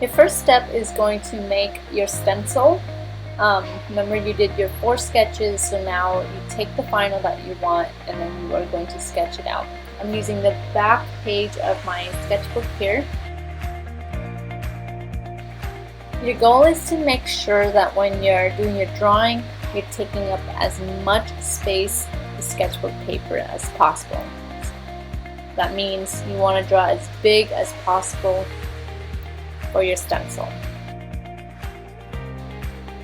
Your first step is going to make your stencil. Remember you did your 4 sketches, so now you take the final that you want and then you are going to sketch it out. I'm using the back page of my sketchbook here. Your goal is to make sure that when you're doing your drawing, you're taking up as much space the sketchbook paper as possible. That means you want to draw as big as possible for your stencil.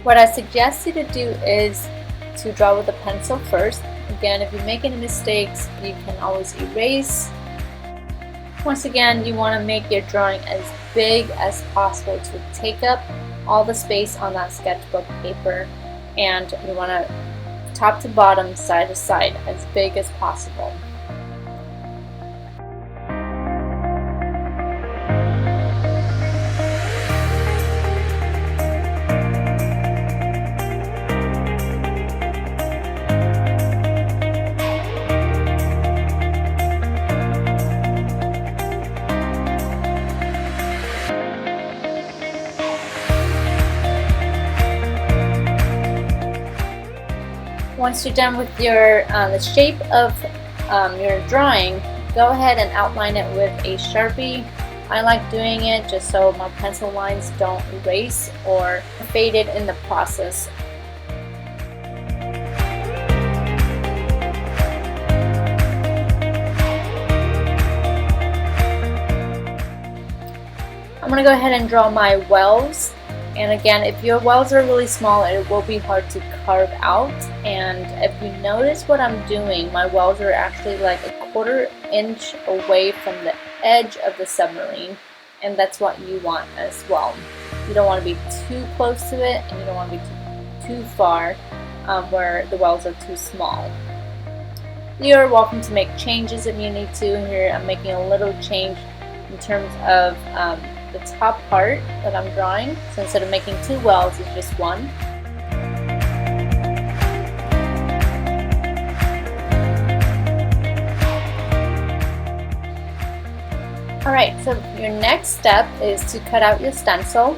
What I suggest you to do is to draw with a pencil first. Again, if you make any mistakes, you can always erase. Once again, you want to make your drawing as big as possible to take up all the space on that sketchbook paper, and you want to top to bottom, side to side, as big as possible. Once you're done with your the shape of your drawing, go ahead and outline it with a Sharpie. I like doing it just so my pencil lines don't erase or fade it in the process. I'm going to go ahead and draw my wells. And again, if your wells are really small, it will be hard to carve out. And if you notice what I'm doing, my wells are actually like a 1/4 inch away from the edge of the submarine, and that's what you want as well. You don't want to be too close to it, and you don't want to be too far where the wells are too small. You're welcome to make changes if you need to. Here I'm making a little change in terms of the top part that I'm drawing. So instead of making 2 wells, it's just 1. Alright, so your next step is to cut out your stencil.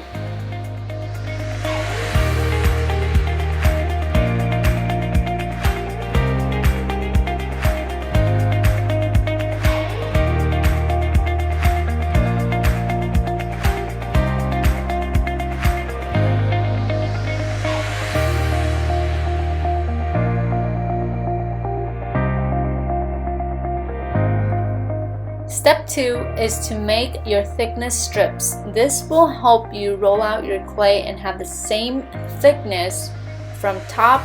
Step 2 is to make your thickness strips. This will help you roll out your clay and have the same thickness from top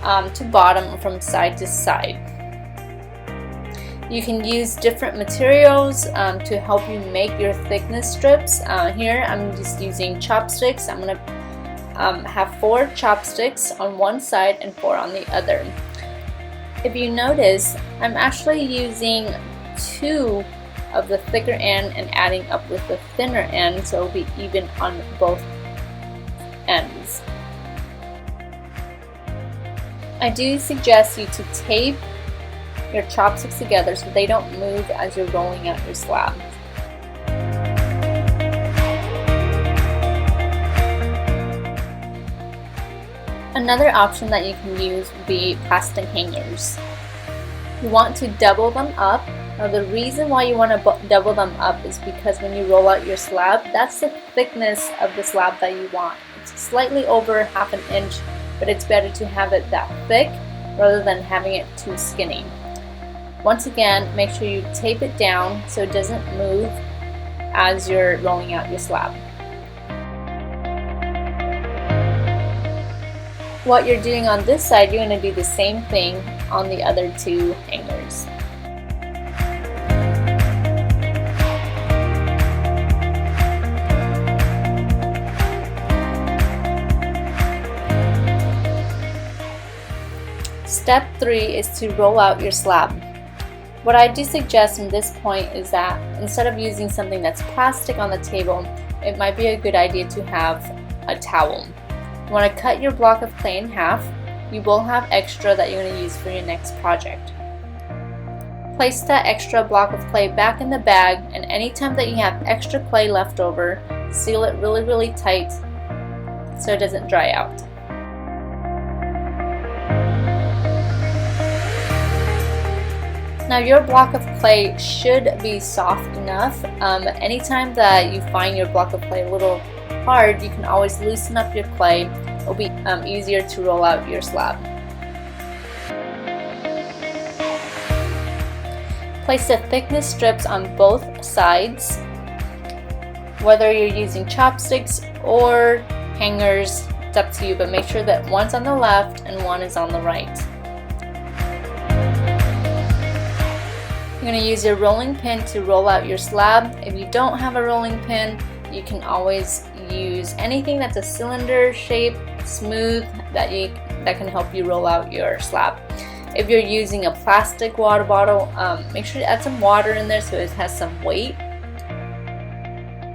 to bottom, from side to side. You can use different materials to help you make your thickness strips. Here I'm just using chopsticks. I'm going to have 4 chopsticks on one side and 4 on the other. If you notice, I'm actually using 2 of the thicker end and adding up with the thinner end, so it'll be even on both ends. I do suggest you to tape your chopsticks together so they don't move as you're rolling out your slab. Another option that you can use would be plastic hangers. You want to double them up. Now the reason why you want to double them up is because when you roll out your slab, that's the thickness of the slab that you want. It's slightly over 1/2 inch, but it's better to have it that thick rather than having it too skinny. Once again, make sure you tape it down so it doesn't move as you're rolling out your slab. What you're doing on this side, you're going to do the same thing on the other 2 hangers. Step 3 is to roll out your slab. What I do suggest in this point is that instead of using something that's plastic on the table, it might be a good idea to have a towel. You want to cut your block of clay in half. You will have extra that you're going to use for your next project. Place that extra block of clay back in the bag, and anytime that you have extra clay left over, seal it really tight so it doesn't dry out. Now your block of clay should be soft enough. Anytime that you find your block of clay a little hard, you can always loosen up your clay. It'll be easier to roll out your slab. Place the thickness strips on both sides. Whether you're using chopsticks or hangers, it's up to you, but make sure that one's on the left and one is on the right. You're going to use your rolling pin to roll out your slab. If you don't have a rolling pin, you can always use anything that's a cylinder shape, smooth, that can help you roll out your slab. If you're using a plastic water bottle, make sure to add some water in there so it has some weight.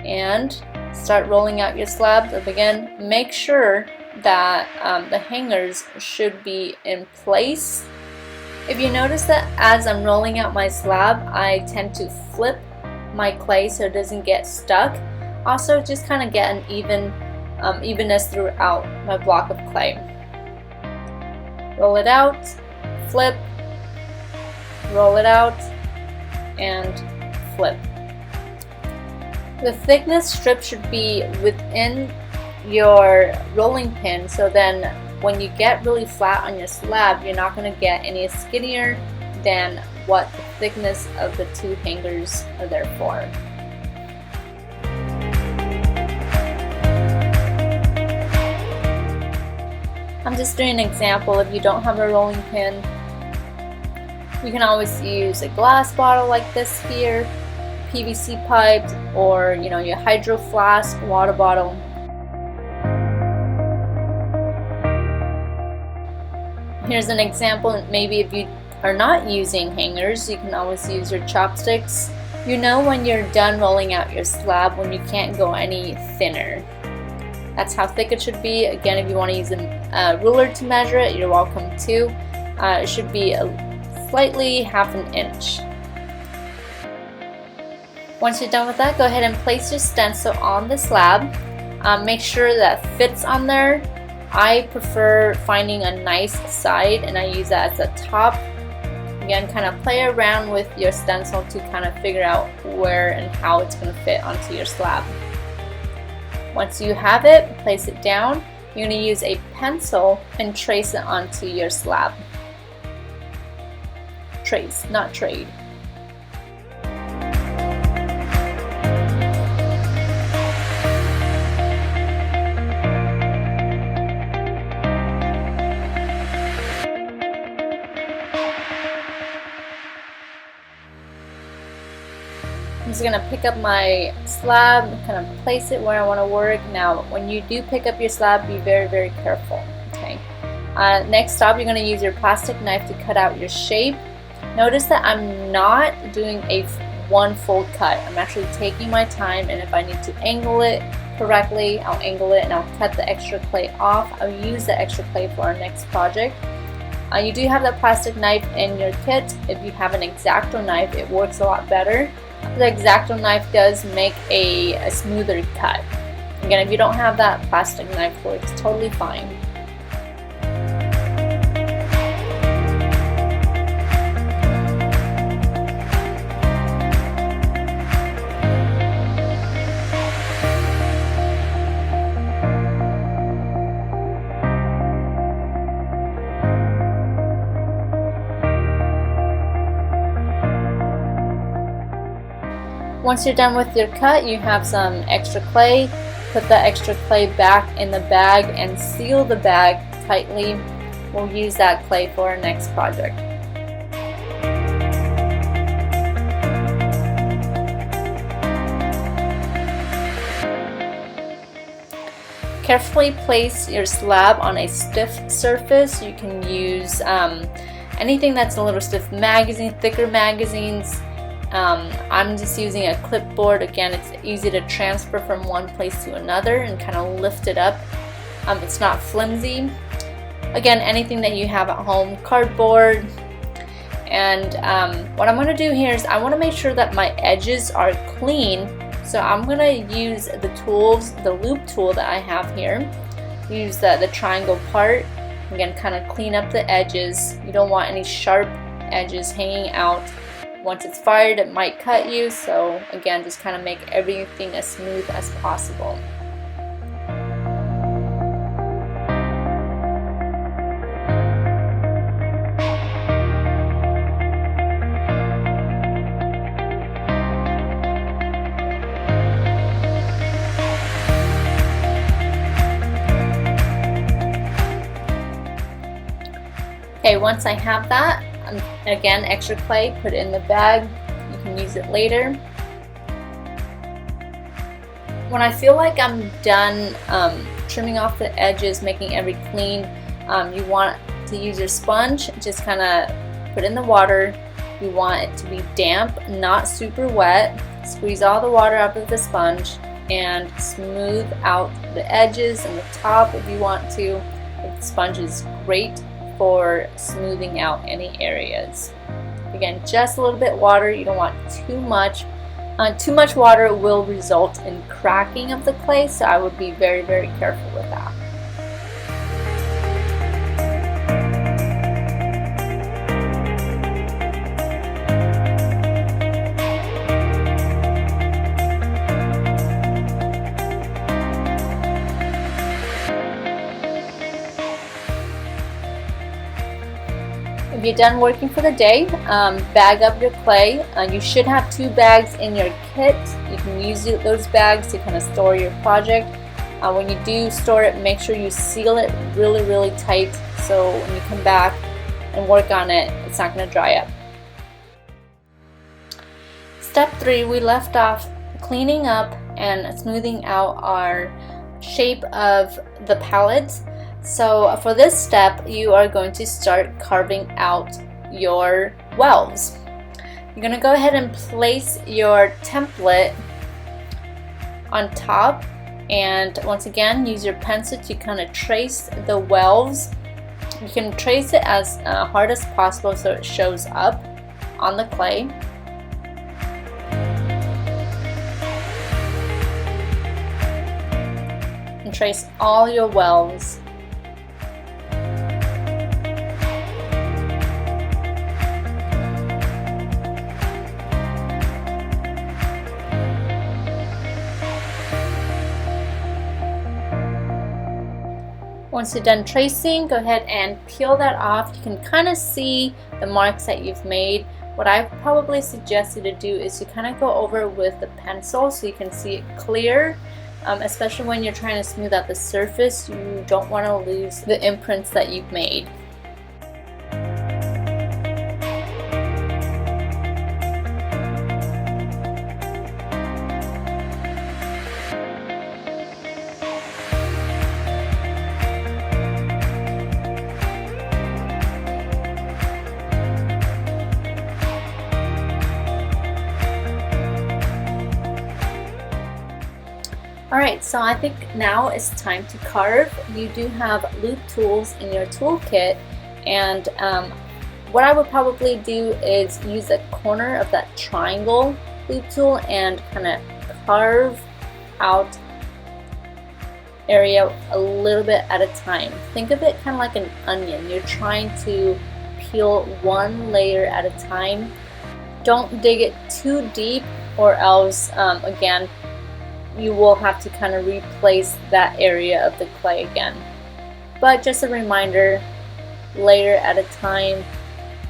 And start rolling out your slab. But again, make sure that the hangers should be in place. If you notice that as I'm rolling out my slab, I tend to flip my clay so it doesn't get stuck. Also, just kind of get an evenness throughout my block of clay. Roll it out, flip, roll it out, and flip. The thickness strip should be within your rolling pin, so then when you get really flat on your slab, you're not going to get any skinnier than what the thickness of the two hangers are there for. I'm just doing an example. If you don't have a rolling pin, you can always use a glass bottle like this here, PVC pipe, or your hydro flask water bottle. Here's an example. Maybe if you are not using hangers, you can always use your chopsticks. You know when you're done rolling out your slab when you can't go any thinner. That's how thick it should be. Again, if you want to use a ruler to measure it, you're welcome to. It should be slightly half an inch. Once you're done with that, go ahead and place your stencil on the slab. Make sure that fits on there. I prefer finding a nice side, and I use that as a top. Again, kind of play around with your stencil to kind of figure out where and how it's going to fit onto your slab. Once you have it, place it down. You're going to use a pencil and trace it onto your slab. Trace, not trade. I'm just going to pick up my slab, kind of place it where I want to work. Now, when you do pick up your slab, be very careful. Okay. Next up, you're going to use your plastic knife to cut out your shape. Notice that I'm not doing a one full cut. I'm actually taking my time, and if I need to angle it correctly, I'll angle it and I'll cut the extra clay off. I'll use the extra clay for our next project. You do have that plastic knife in your kit. If you have an X-Acto knife, it works a lot better. The X-Acto knife does make a smoother cut. Again, if you don't have that, plastic knife works totally fine. Once you're done with your cut, you have some extra clay. Put that extra clay back in the bag and seal the bag tightly. We'll use that clay for our next project. Carefully place your slab on a stiff surface. You can use anything that's a little stiff, thicker magazines. I'm just using a clipboard. Again, it's easy to transfer from one place to another and kind of lift it up. It's not flimsy. Again, anything that you have at home, cardboard, And what I'm going to do here is I want to make sure that my edges are clean. So I'm going to use the tools, the loop tool that I have here. Use the triangle part. Again, kind of clean up the edges. You don't want any sharp edges hanging out. Once it's fired, it might cut you. So again, just kind of make everything as smooth as possible. Okay, once I have that, again, extra clay, put it in the bag. You can use it later. When I feel like I'm done trimming off the edges, making everything clean, you want to use your sponge. Just kind of put it in the water. You want it to be damp, not super wet. Squeeze all the water out of the sponge and smooth out the edges and the top if you want to. The sponge is great for smoothing out any areas. Again, just a little bit water. You don't want too much. Too much water will result in cracking of the clay, so I would be very, very careful with that. If you're done working for the day, bag up your clay. You should have 2 bags in your kit. You can use those bags to kind of store your project. When you do store it, make sure you seal it really, really tight so when you come back and work on it, it's not going to dry up. Step 3, we left off cleaning up and smoothing out our shape of the palette. So for this step, you are going to start carving out your wells. You're going to go ahead and place your template on top, and once again use your pencil to kind of trace the wells. You can trace it as hard as possible so it shows up on the clay. And trace all your wells. Once you're done tracing, go ahead and peel that off. You can kind of see the marks that you've made. What I probably suggest you to do is to kind of go over with the pencil so you can see it clear, especially when you're trying to smooth out the surface. You don't want to lose the imprints that you've made. Alright, so I think now it's time to carve. You do have loop tools in your toolkit, and what I would probably do is use the corner of that triangle loop tool and kind of carve out area a little bit at a time. Think of it kind of like an onion. You're trying to peel one layer at a time. Don't dig it too deep, or else again you will have to kind of replace that area of the clay again. But just a reminder, layer at a time,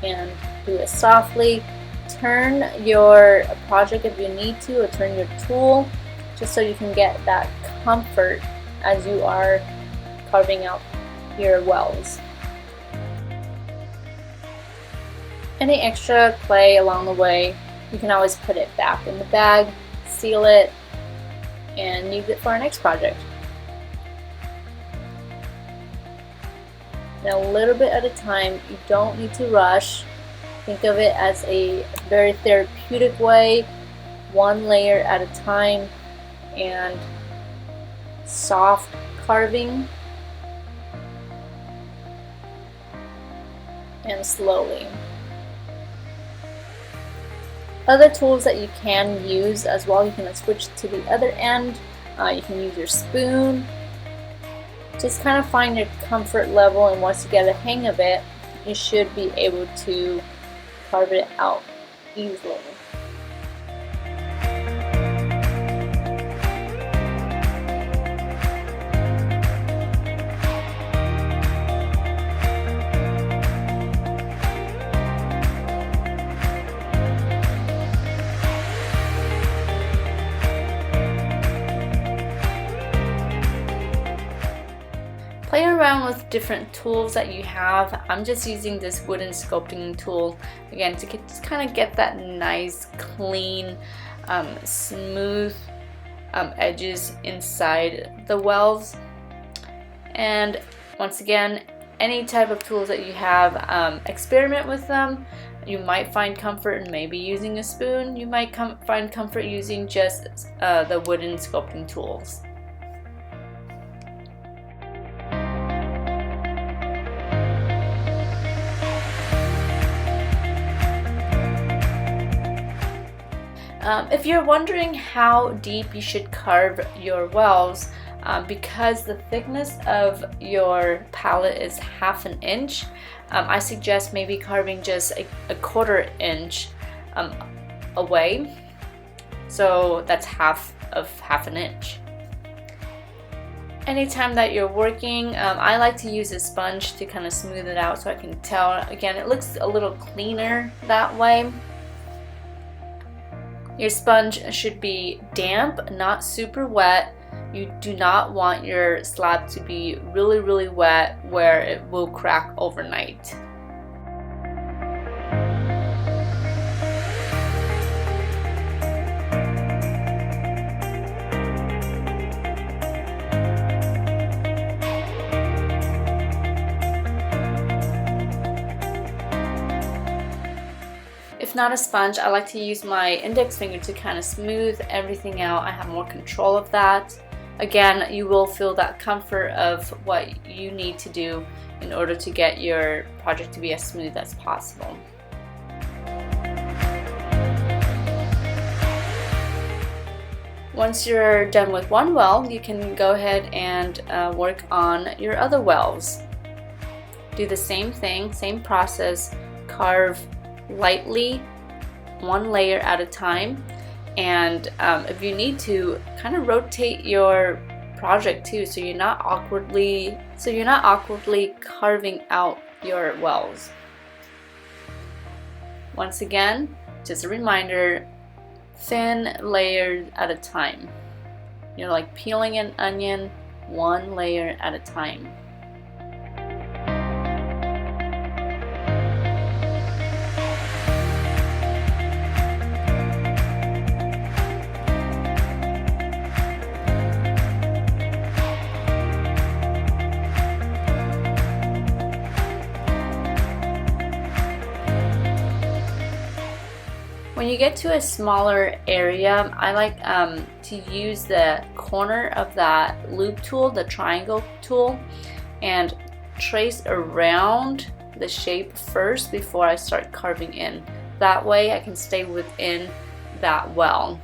and do it softly. Turn your project if you need to, or turn your tool, just so you can get that comfort as you are carving out your wells. Any extra clay along the way, you can always put it back in the bag, seal it, and use it for our next project. Now, a little bit at a time. You don't need to rush. Think of it as a very therapeutic way, one layer at a time, and soft carving, and slowly. Other tools that you can use as well, you can switch to the other end. You can use your spoon. Just kind of find your comfort level, and once you get a hang of it, you should be able to carve it out easily. Play around with different tools that you have. I'm just using this wooden sculpting tool again to just kind of get that nice, clean, smooth edges inside the wells. And once again, any type of tools that you have, experiment with them. You might find comfort in maybe using a spoon. You might find comfort using just the wooden sculpting tools. If you're wondering how deep you should carve your wells, because the thickness of your palette is 1/2 inch, I suggest maybe carving just a 1/4 inch away. So that's half of 1/2 inch. Anytime that you're working, I like to use a sponge to kind of smooth it out so I can tell. Again, it looks a little cleaner that way. Your sponge should be damp, not super wet. You do not want your slab to be really, really wet where it will crack overnight. If not a sponge, I like to use my index finger to kind of smooth everything out. I have more control of that. Again, you will feel that comfort of what you need to do in order to get your project to be as smooth as possible. Once you're done with one well, you can go ahead and work on your other wells. Do the same thing, same process, carve lightly, one layer at a time, and if you need to, kind of rotate your project too, so you're not awkwardly carving out your wells. Once again, just a reminder, thin layers at a time. You're like peeling an onion, one layer at a time. When you get to a smaller area, I like to use the corner of that loop tool, the triangle tool, and trace around the shape first before I start carving in. That way I can stay within that well.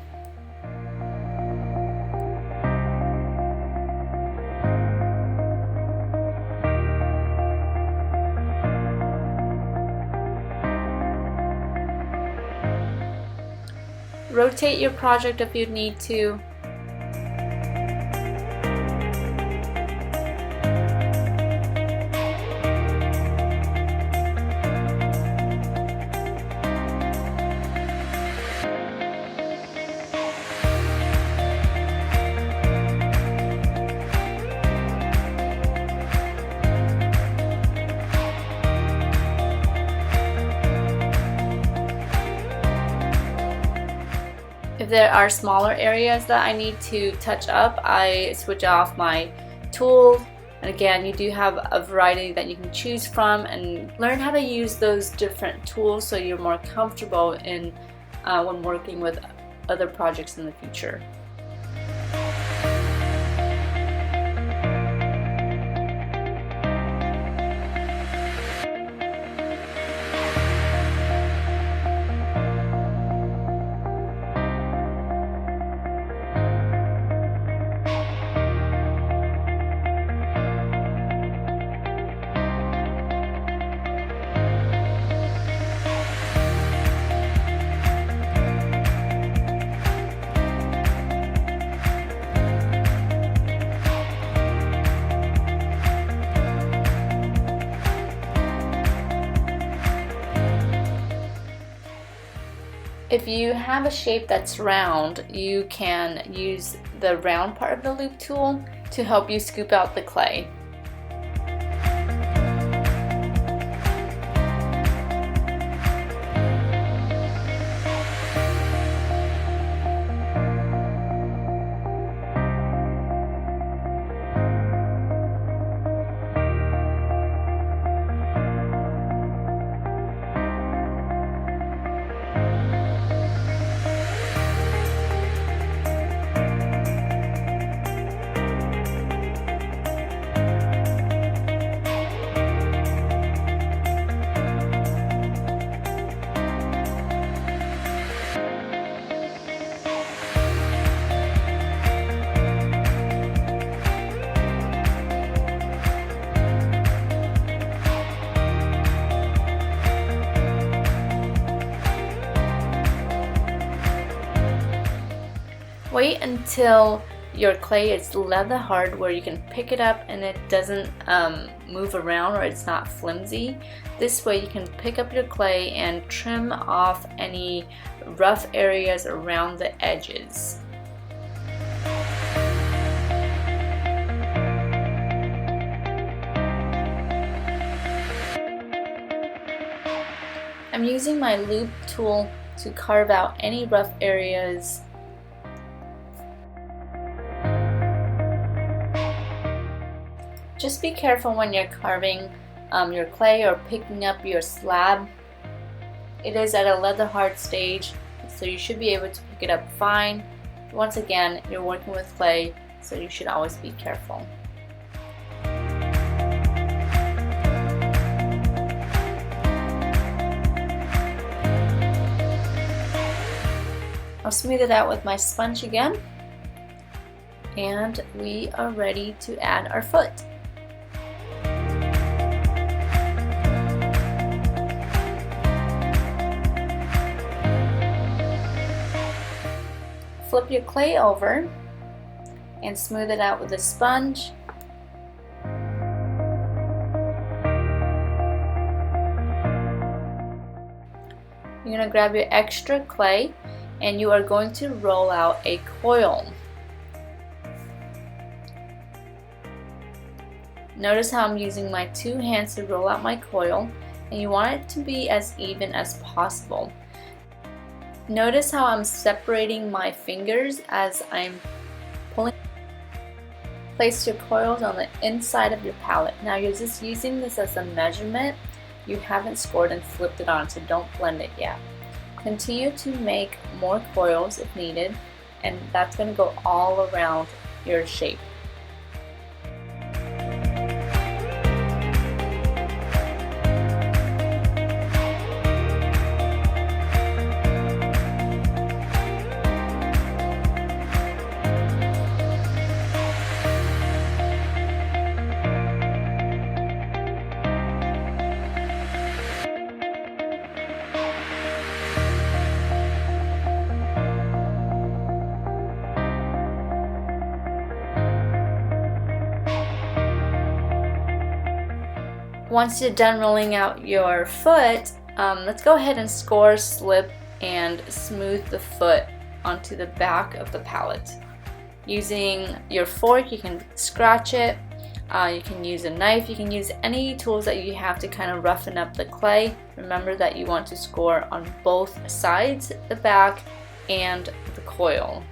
Rotate your project if you need to. If there are smaller areas that I need to touch up, I switch off my tool. And again, you do have a variety that you can choose from, and learn how to use those different tools so you're more comfortable in when working with other projects in the future. If you have a shape that's round, you can use the round part of the loop tool to help you scoop out the clay. Wait until your clay is leather hard where you can pick it up and it doesn't move around or it's not flimsy. This way you can pick up your clay and trim off any rough areas around the edges. I'm using my loop tool to carve out any rough areas. Just be careful when you're carving your clay or picking up your slab. It is at a leather hard stage, so you should be able to pick it up fine. Once again, you're working with clay, so you should always be careful. I'll smooth it out with my sponge again, and we are ready to add our foot. Flip your clay over and smooth it out with a sponge. You're going to grab your extra clay and you are going to roll out a coil. Notice how I'm using my two hands to roll out my coil, and you want it to be as even as possible. Notice how I'm separating my fingers as I'm pulling. Place your coils on the inside of your palette. Now you're just using this as a measurement. You haven't scored and flipped it on, so don't blend it yet. Continue to make more coils if needed, and that's going to go all around your shape. Once you're done rolling out your foot, let's go ahead and score, slip, and smooth the foot onto the back of the palette. Using your fork, you can scratch it, you can use a knife, you can use any tools that you have to kind of roughen up the clay. Remember that you want to score on both sides, the back and the coil.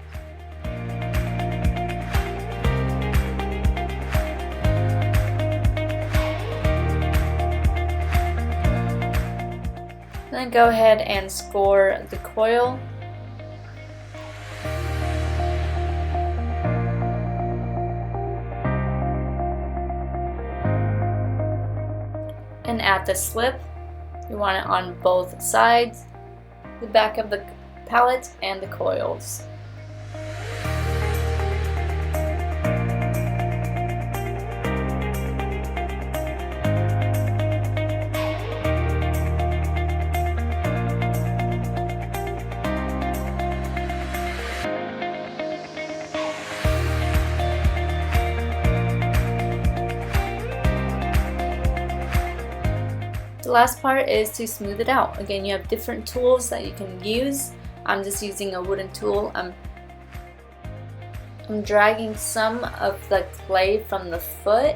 Then go ahead and score the coil. And add the slip. You want it on both sides, the back of the palette and the coils. The last part is to smooth it out. Again, you have different tools that you can use. I'm just using a wooden tool. I'm dragging some of the clay from the foot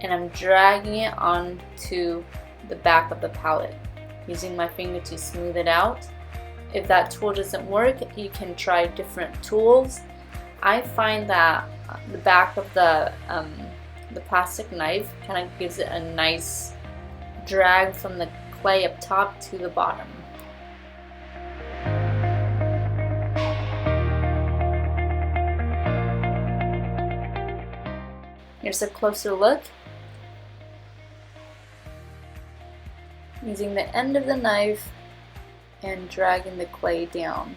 and I'm dragging it onto the back of the palette, using my finger to smooth it out. If that tool doesn't work, you can try different tools. I find that the back of the plastic knife kind of gives it a nice drag from the clay up top to the bottom. Here's a closer look. Using the end of the knife and dragging the clay down.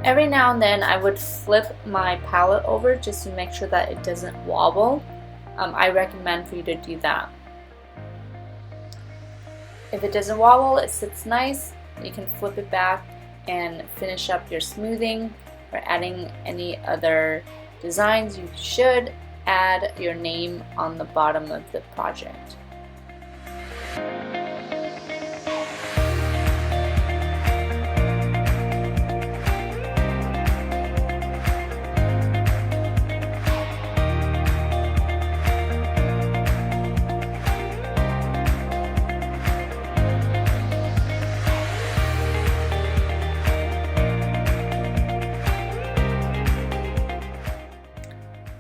Every now and then I would flip my palette over just to make sure that it doesn't wobble. I recommend for you to do that. If it doesn't wobble, it sits nice, you can flip it back and finish up your smoothing or adding any other designs. You should add your name on the bottom of the project.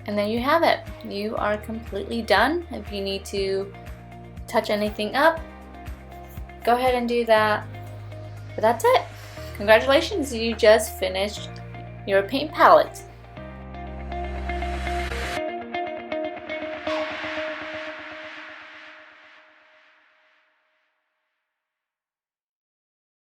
And there you have it. You are completely done. If you need to touch anything up, go ahead and do that. But that's it. Congratulations, you just finished your paint palette.